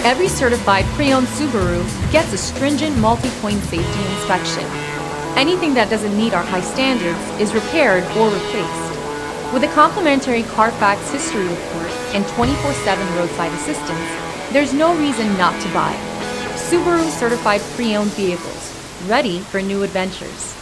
Every certified pre-owned Subaru gets a stringent multi-point safety inspection. Anything that doesn't meet our high standards is repaired or replaced. With a complimentary Carfax history report and 24/7 roadside assistance, there's no reason not to buy. Subaru certified pre-owned vehicles, ready for new adventures.